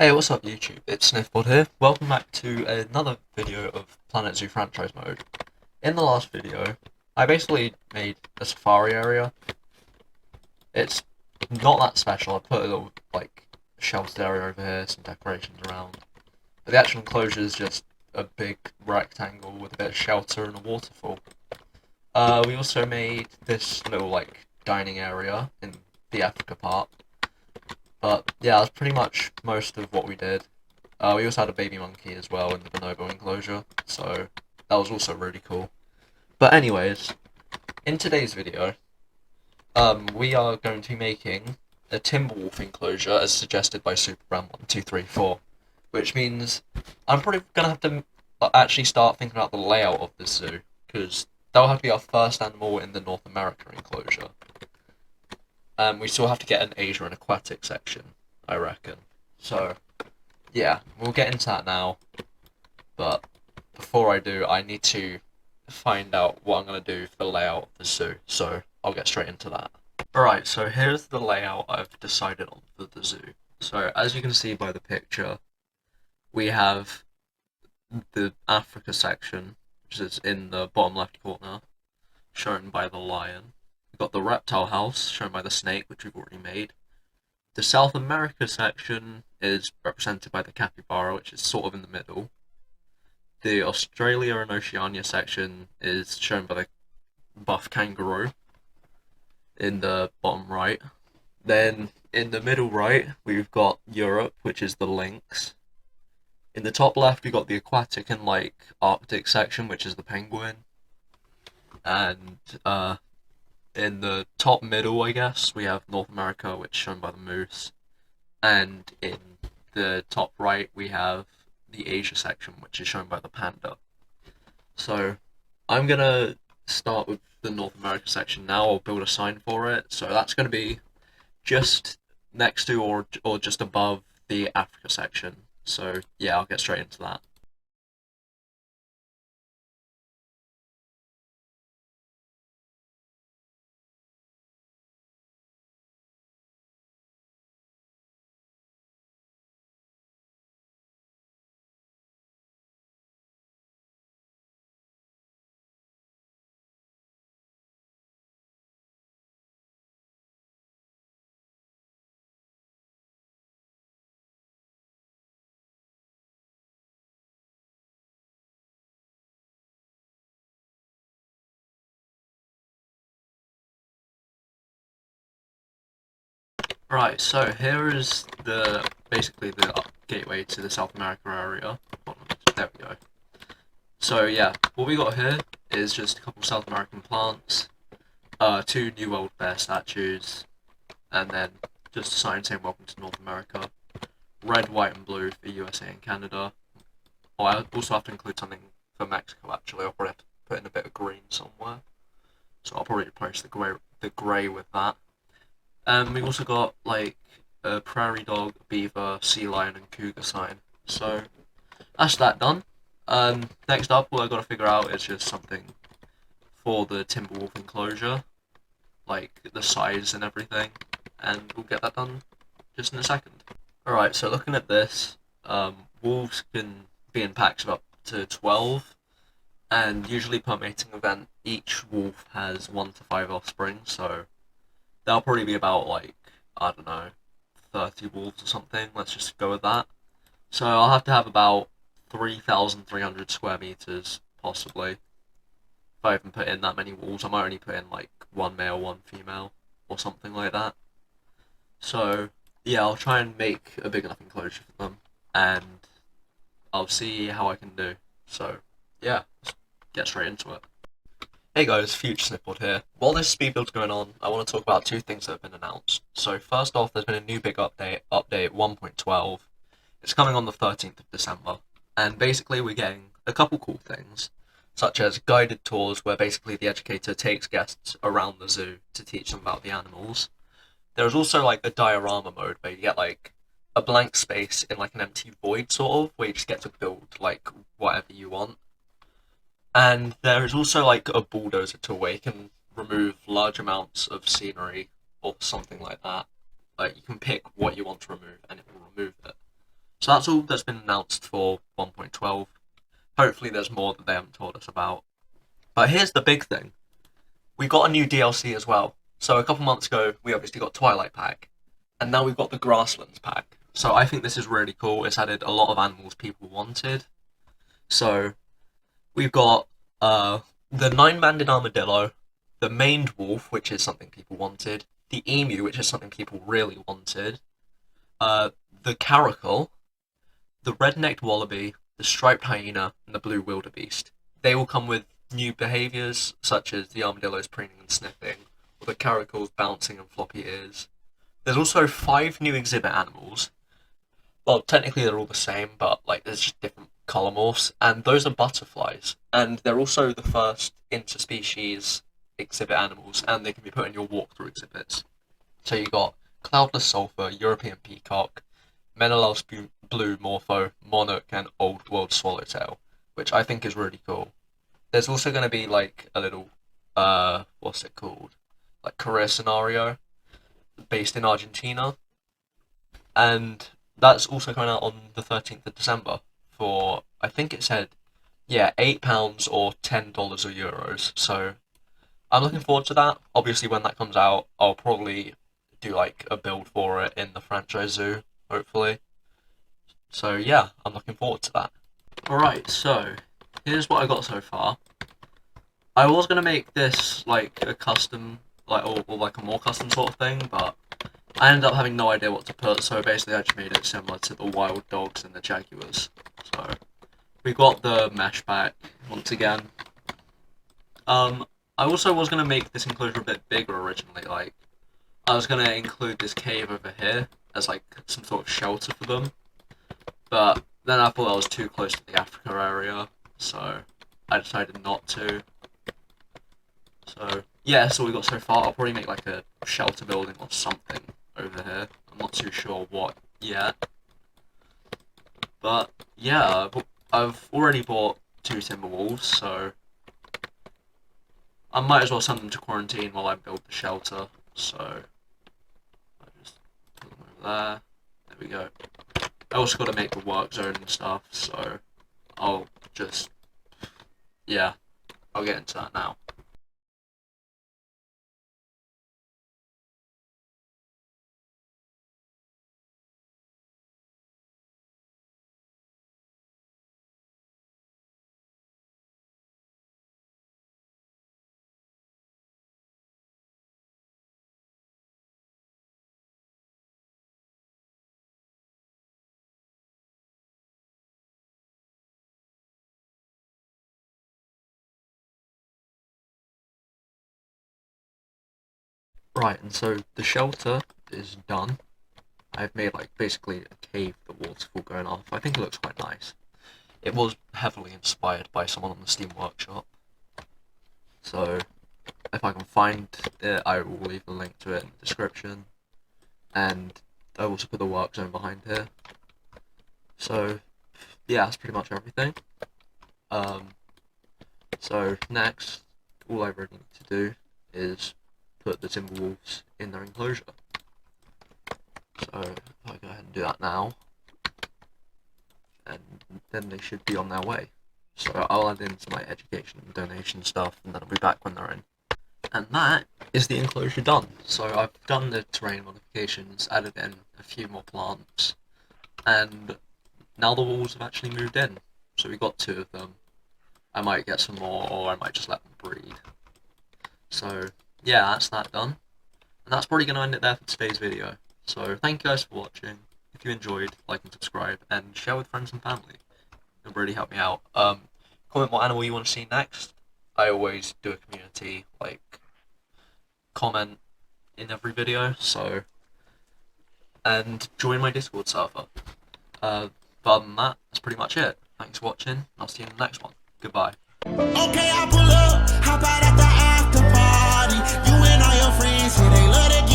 Hey, what's up YouTube? It's Sniffbot here. Welcome back to another video of Planet Zoo franchise mode. In the last video, I basically made a safari area. It's not that special. I put a little, sheltered area over here, some decorations around. But the actual enclosure is just a big rectangle with a bit of shelter and a waterfall. We also made this little, dining area in the Africa part. But yeah, that's pretty much most of what we did. We also had a baby monkey as well in the bonobo enclosure, so that was also really cool. But anyways, in today's video, we are going to be making a timber wolf enclosure as suggested by Superbrand1234, which means I'm probably gonna have to actually start thinking about the layout of this zoo, because that'll have to be our first animal in the North America enclosure. We still have to get an Asia and aquatic section, I reckon. So, yeah, we'll get into that now. But before I do, I need to find out what I'm going to do for the layout of the zoo. So, I'll get straight into that. Alright, so here's the layout I've decided on for the zoo. So, as you can see by the picture, we have the Africa section, which is in the bottom left corner, shown by the lion. We've got the reptile house, shown by the snake, which we've already made. The South America section is represented by the capybara, which is sort of in the middle. The Australia and Oceania section is shown by the buff kangaroo in the bottom right. Then in the middle right, we've got Europe, which is the lynx. In the top left, we've got the aquatic and Arctic section, which is the penguin. And in the top middle, I guess, we have North America, which is shown by the moose. And in the top right, we have the Asia section, which is shown by the panda. So, I'm gonna start with the North America section now. I'll build a sign for it. So that's gonna be just next to or just above the Africa section. So yeah, I'll get straight into that. Right, so here is basically the gateway to the South America area. There we go. So yeah, what we got here is just a couple South American plants, two New World Bear statues, and then just a sign saying welcome to North America. Red, white, and blue for USA and Canada. Oh, I also have to include something for Mexico actually. I'll probably have to put in a bit of green somewhere. So I'll probably replace the grey with that. We've also got a prairie dog, beaver, sea lion, and cougar sign. So that's that done. Next up, what I got to figure out is just something for the timber wolf enclosure, like the size and everything, and we'll get that done just in a second. Alright, so looking at this, wolves can be in packs of up to 12, and usually per mating event, each wolf has 1 to 5 offspring, so that'll probably be about, I don't know, 30 wolves or something. Let's just go with that. So I'll have to have about 3,300 square meters, possibly. If I even put in that many wolves, I might only put in, one male, one female, or something like that. So, yeah, I'll try and make a big enough enclosure for them, and I'll see how I can do. So, yeah, let's get straight into it. Hey guys, Future Sniffbot here. While this speed build's going on, I want to talk about two things that have been announced. So first off, there's been a new big update 1.12. It's coming on the 13th of December. And basically we're getting a couple cool things, such as guided tours where basically the educator takes guests around the zoo to teach them about the animals. There's also a diorama mode where you get a blank space in an empty void sort of, where you just get to build whatever you want. And there is also a bulldozer tool where you can remove large amounts of scenery or something like that. You can pick what you want to remove and it will remove it. So that's all that's been announced for 1.12. Hopefully there's more that they haven't told us about. But here's the big thing. We got a new DLC as well. So a couple months ago, we obviously got Twilight Pack. And now we've got the Grasslands Pack. So I think this is really cool. It's added a lot of animals people wanted. So we've got the 9-banded armadillo, the maned wolf, which is something people wanted, the emu, which is something people really wanted, the caracal, the red-necked wallaby, the striped hyena, and the blue wildebeest. They all come with new behaviours, such as the armadillo's preening and sniffing, or the caracal's bouncing and floppy ears. There's also 5 new exhibit animals. Well, technically they're all the same, but like there's just different colour morphs, and those are butterflies. And they're also the first interspecies exhibit animals, and they can be put in your walkthrough exhibits. So you got cloudless sulphur, European peacock, Menelaus blue morpho, monarch, and old world swallowtail, which I think is really cool. There's also going to be like a little, what's it called? Like career scenario based in Argentina. And that's also coming out on the 13th of December for, I think it said, yeah, £8 or $10 or euros. So I'm looking forward to that. Obviously, when that comes out, I'll probably do like a build for it in the franchise zoo, hopefully. So yeah, I'm looking forward to that. Alright, so here's what I got so far. I was going to make this like a custom, like or like a more custom sort of thing, but I ended up having no idea what to put, so basically I just made it similar to the wild dogs and the jaguars. So we got the mesh pack once again. I also was going to make this enclosure a bit bigger originally, like I was going to include this cave over here as like some sort of shelter for them, but then I thought I was too close to the Africa area, so I decided not to. So yeah, that's all we got so far. I'll probably make like a shelter building or something over here. I'm not too sure what yet. But yeah, I've already bought 2 timber wolves, so I might as well send them to quarantine while I build the shelter. So I just put them over there. There we go. I also got to make the work zone and stuff, so I'll just, yeah, I'll get into that now. Right, and so the shelter is done. I've made like basically a cave, the waterfall going off. I think it looks quite nice. It was heavily inspired by someone on the Steam Workshop. So if I can find it, I will leave a link to it in the description. And I also put the work zone behind here. So yeah, that's pretty much everything. So next, all I really need to do is put the Timberwolves in their enclosure. So if I go ahead and do that now, and then they should be on their way. So I'll add in some education and donation stuff, and then I'll be back when they're in. And that is the enclosure done. So I've done the terrain modifications, added in a few more plants, and now the wolves have actually moved in. So we got 2 of them. I might get some more, or I might just let them breed. So yeah, that's that done. And that's probably going to end it there for today's video. So thank you guys for watching. If you enjoyed, like and subscribe, and share with friends and family. It really helped me out. Comment what animal you want to see next. I always do a community, like, comment in every video, so, and join my Discord server. But other than that, that's pretty much it. Thanks for watching, and I'll see you in the next one. Goodbye. Okay, I pull up, hop out at the after party. You and all your friends, yeah, they love to